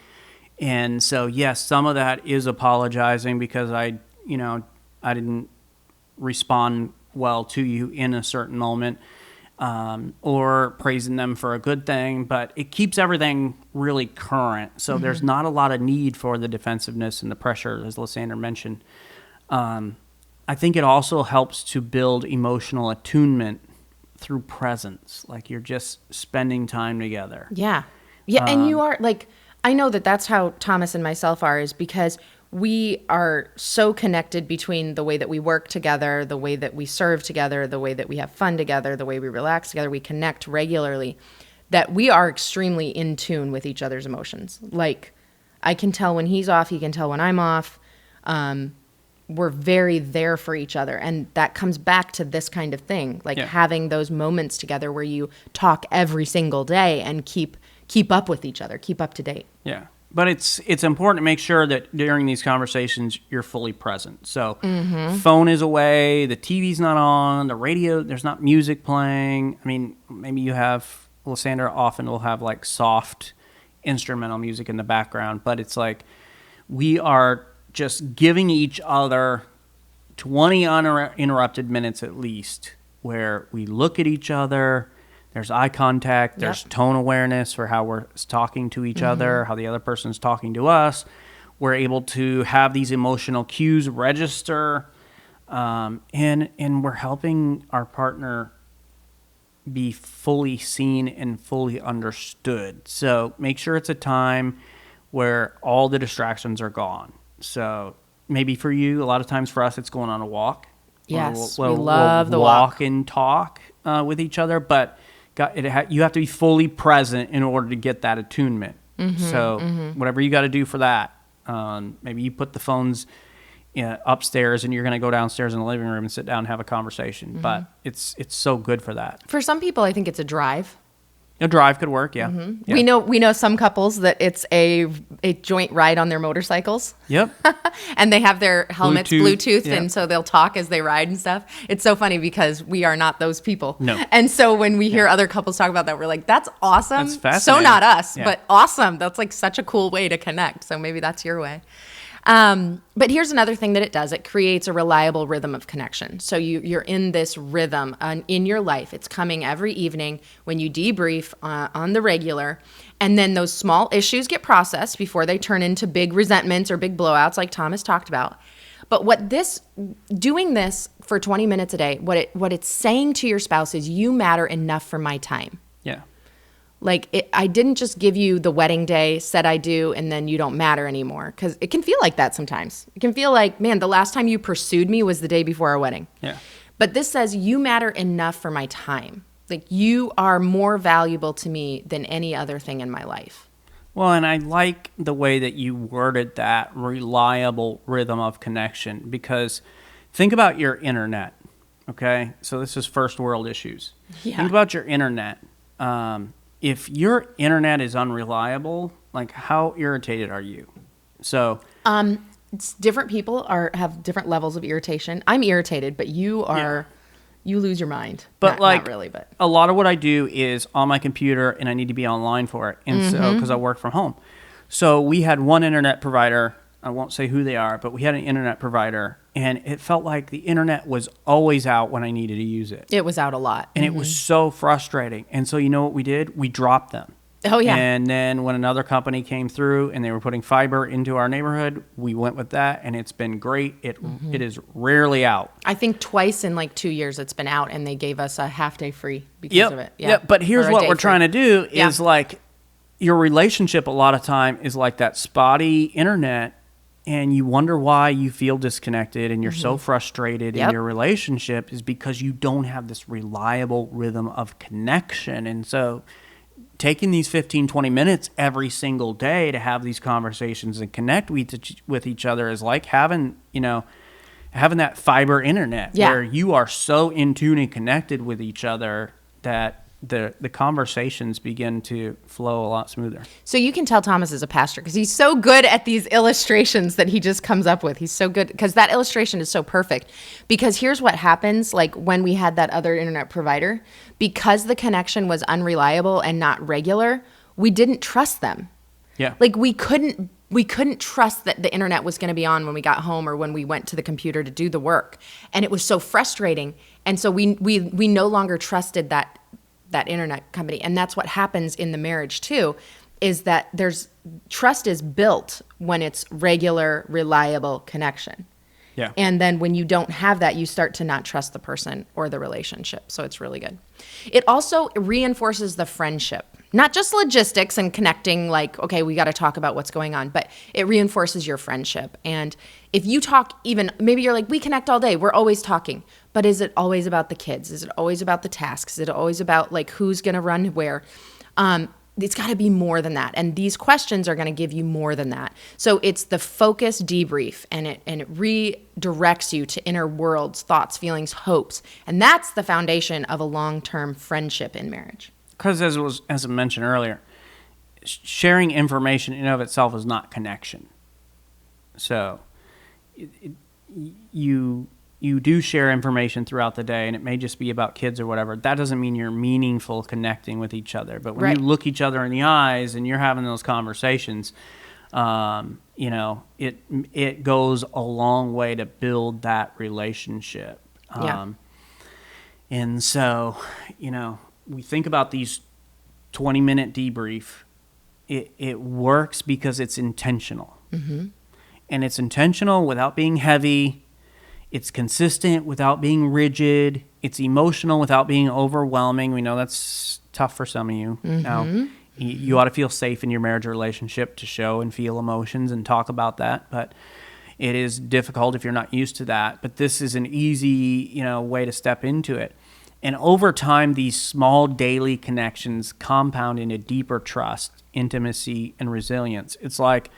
And so, yes, some of that is apologizing because I didn't respond well to you in a certain moment, or praising them for a good thing, but it keeps everything really current. So there's not a lot of need for the defensiveness and the pressure, as Lysander mentioned. I think it also helps to build emotional attunement through presence, like you're just spending time together. Yeah. Yeah, and you are like, I know that's how Thomas and myself are, is because we are so connected between the way that we work together, the way that we serve together, the way that we have fun together, the way we relax together, we connect regularly, that we are extremely in tune with each other's emotions. Like, I can tell when he's off, he can tell when I'm off. We're very there for each other. And that comes back to this kind of thing, like having those moments together where you talk every single day and keep up with each other, keep up to date. Yeah. But it's important to make sure that during these conversations, you're fully present. So phone is away, the TV's not on, the radio, there's not music playing. I mean, maybe you have, Lysander often will have like soft instrumental music in the background, but it's like we are just giving each other 20 uninterrupted minutes at least where we look at each other. There's eye contact, there's tone awareness for how we're talking to each other, how the other person's talking to us. We're able to have these emotional cues register, and we're helping our partner be fully seen and fully understood. So make sure it's a time where all the distractions are gone. So maybe for you, a lot of times for us, it's going on a walk. Yes, we love the walk. And talk with each other, but you have to be fully present in order to get that attunement. So whatever you got to do for that, maybe you put the phones upstairs and you're going to go downstairs in the living room and sit down and have a conversation. But it's so good for that. For some people, I think it's a drive. A drive could work, yeah. Yeah. We know some couples that it's a joint ride on their motorcycles. Yep. And they have their helmets Bluetooth, yeah. and so they'll talk as they ride and stuff. It's so funny because we are not those people. No. And so when we hear other couples talk about that, we're like, that's awesome. That's fascinating. So not us, Yeah. but awesome. That's like such a cool way to connect. So maybe that's your way. But here's another thing that it does. It creates a reliable rhythm of connection. So you're in this rhythm in your life. It's coming every evening when you debrief on the regular. And then those small issues get processed before they turn into big resentments or big blowouts like Thomas talked about. But doing this for 20 minutes a day, what it's saying to your spouse is, you matter enough for my time. Yeah. Like, I didn't just give you the wedding day, said I do, and then you don't matter anymore. Because it can feel like that sometimes. It can feel like, man, the last time you pursued me was the day before our wedding. Yeah. But this says you matter enough for my time. Like, you are more valuable to me than any other thing in my life. Well, and I like the way that you worded that, reliable rhythm of connection, because think about your internet, okay? So this is first world issues. Yeah. Think about your internet. If your internet is unreliable, like, how irritated are you? So It's different people have different levels of irritation. I'm irritated, but you lose your mind. But not really, but a lot of what I do is on my computer, and I need to be online for it, and so because I work from home. So we had one internet provider. I won't say who they are, but we had an internet provider, and it felt like the internet was always out when I needed to use it. it was out a lot. And it was so frustrating. And so you know what we did? We dropped them. Oh, yeah. And then when another company came through and they were putting fiber into our neighborhood, we went with that, and it's been great. It is rarely out. I think twice in like 2 years it's been out, and they gave us a half day free because of it. Yeah. Yep. But here's Or a what day we're free. trying to do is like, your relationship a lot of time is like that spotty internet, and you wonder why you feel disconnected and you're so frustrated in your relationship is because you don't have this reliable rhythm of connection. And so taking these 15, 20 minutes every single day to have these conversations and connect with each other is like having that fiber internet where you are so in tune and connected with each other that the conversations begin to flow a lot smoother. So you can tell Thomas is a pastor because he's so good at these illustrations that he just comes up with. He's so good because that illustration is so perfect. Because here's what happens, like when we had that other internet provider, because the connection was unreliable and not regular, we didn't trust them. Yeah. Like we couldn't trust that the internet was going to be on when we got home or when we went to the computer to do the work. And it was so frustrating. And so we no longer trusted that internet company. And that's what happens in the marriage too, is that trust is built when it's regular, reliable connection. Yeah. And then when you don't have that, you start to not trust the person or the relationship. So it's really good. It also reinforces the friendship, not just logistics and connecting like, okay, we got to talk about what's going on, but it reinforces your friendship. And if you talk maybe you're like, we connect all day, we're always talking, but is it always about the kids? Is it always about the tasks? Is it always about like who's going to run where? It's got to be more than that. And these questions are going to give you more than that. So it's the focused debrief, and it redirects you to inner worlds, thoughts, feelings, hopes. And that's the foundation of a long-term friendship in marriage. Because as I mentioned earlier, sharing information in and of itself is not connection. So you do share information throughout the day, and it may just be about kids or whatever. That doesn't mean you're meaningful connecting with each other. But when you look each other in the eyes and you're having those conversations, it goes a long way to build that relationship. And so, we think about these 20-minute debrief. It works because it's intentional. Mm-hmm. And it's intentional without being heavy. It's consistent without being rigid. It's emotional without being overwhelming. We know that's tough for some of you. Mm-hmm. Now, you ought to feel safe in your marriage relationship to show and feel emotions and talk about that. But it is difficult if you're not used to that. But this is an easy, way to step into it. And over time, these small daily connections compound into deeper trust, intimacy, and resilience. It's like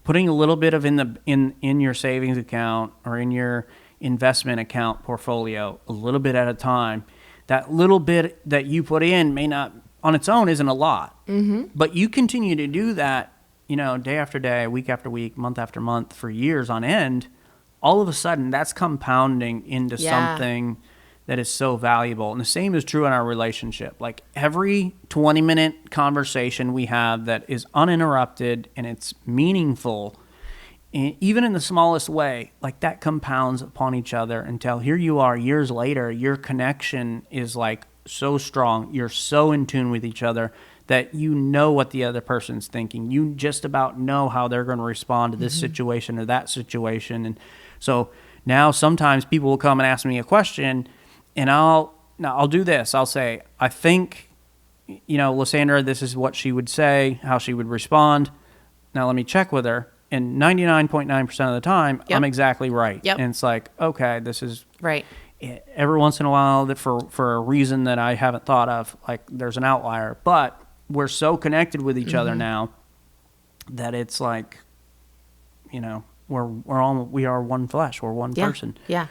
putting a little bit of in your savings account or in your investment account portfolio, a little bit at a time. That little bit that you put in may not, on its own, isn't a lot. But you continue to do that, day after day, week after week, month after month, for years on end. All of a sudden, that's compounding into something that is so valuable. And the same is true in our relationship. Like every 20-minute conversation we have that is uninterrupted and it's meaningful, even in the smallest way, like that compounds upon each other until here you are years later, your connection is like so strong. You're so in tune with each other that you know what the other person's thinking. You just about know how they're going to respond to this situation or that situation. And so now sometimes people will come and ask me a question, and I'll do this. I'll say, I think, Lysandra, this is what she would say, how she would respond. Now let me check with her. And 99.9% of the time, I'm exactly right. And it's like, okay, this is right. Every once in a while, that for a reason that I haven't thought of, like there's an outlier. But we're so connected with each other now that it's like, we are one flesh. We're one person. Yeah.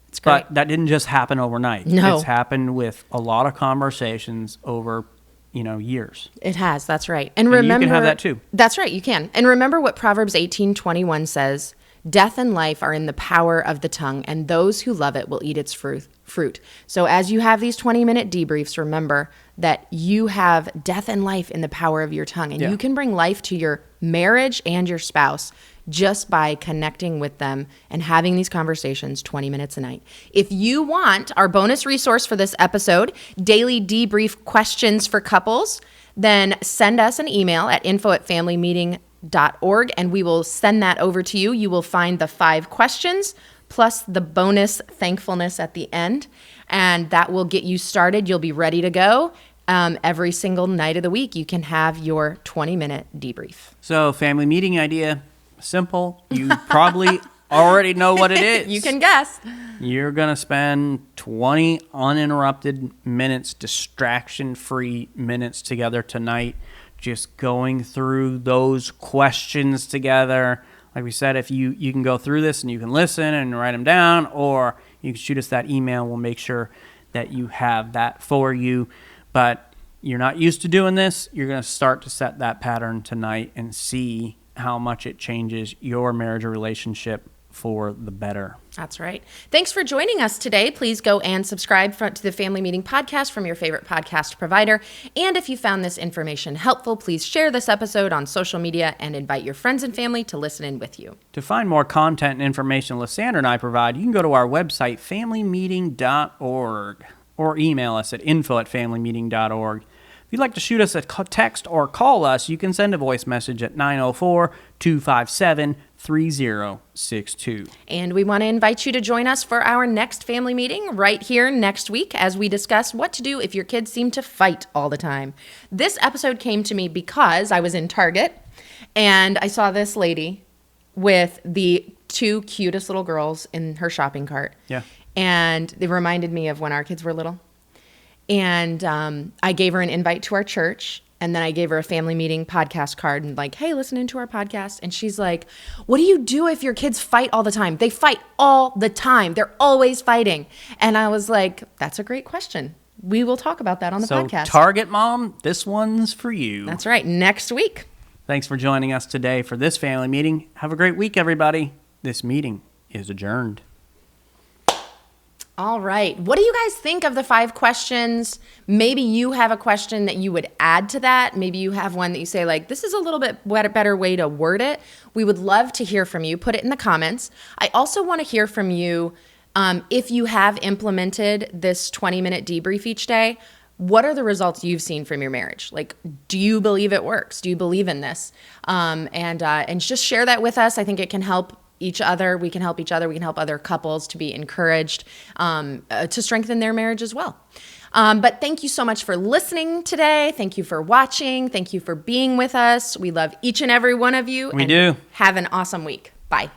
It's great. But that didn't just happen overnight. No. It's happened with a lot of conversations over, years. It has. That's right. And remember, you can have that too. That's right. You can. And remember what Proverbs 18:21 says, death and life are in the power of the tongue, and those who love it will eat its fruit. So as you have these 20-minute debriefs, remember that you have death and life in the power of your tongue, and you can bring life to your marriage and your spouse just by connecting with them and having these conversations 20 minutes a night. If you want our bonus resource for this episode, Daily Debrief Questions for Couples, then send us an email at info@familymeeting.org, and we will send that over to you. You will find the 5 questions plus the bonus thankfulness at the end, and that will get you started. You'll be ready to go. Every single night of the week, you can have your 20-minute debrief. So, family meeting idea, simple. You probably already know what it is. You can guess. You're going to spend 20 uninterrupted minutes, distraction-free minutes together tonight, just going through those questions together. Like we said, if you can go through this and you can listen and write them down, or you can shoot us that email. We'll make sure that you have that for you. But you're not used to doing this. You're going to start to set that pattern tonight and see how much it changes your marriage or relationship for the better. That's right. Thanks for joining us today. Please go and subscribe to the Family Meeting Podcast from your favorite podcast provider. And if you found this information helpful, please share this episode on social media and invite your friends and family to listen in with you. To find more content and information Lysandra and I provide, you can go to our website, familymeeting.org, or email us at info@familymeeting.org. If you'd like to shoot us a text or call us, you can send a voice message at 904-257-3062. And we want to invite you to join us for our next family meeting right here next week as we discuss what to do if your kids seem to fight all the time. This episode came to me because I was in Target and I saw this lady with the 2 cutest little girls in her shopping cart. Yeah. And they reminded me of when our kids were little. And I gave her an invite to our church, and then I gave her a family meeting podcast card and like, hey, listen into our podcast. And she's like, what do you do if your kids fight all the time? They fight all the time. They're always fighting. And I was like, that's a great question. We will talk about that on the podcast. So Target Mom, this one's for you. That's right. Next week. Thanks for joining us today for this family meeting. Have a great week, everybody. This meeting is adjourned. All right. What do you guys think of the 5 questions? Maybe you have a question that you would add to that. Maybe you have one that you say like, this is a little bit better way to word it. We would love to hear from you. Put it in the comments. I also want to hear from you if you have implemented this 20-minute debrief each day. What are the results you've seen from your marriage? Like, do you believe it works? Do you believe in this? And just share that with us. I think it can help each other. We can help each other. We can help other couples to be encouraged to strengthen their marriage as well. But thank you so much for listening today. Thank you for watching. Thank you for being with us. We love each and every one of you. We do. Have an awesome week. Bye.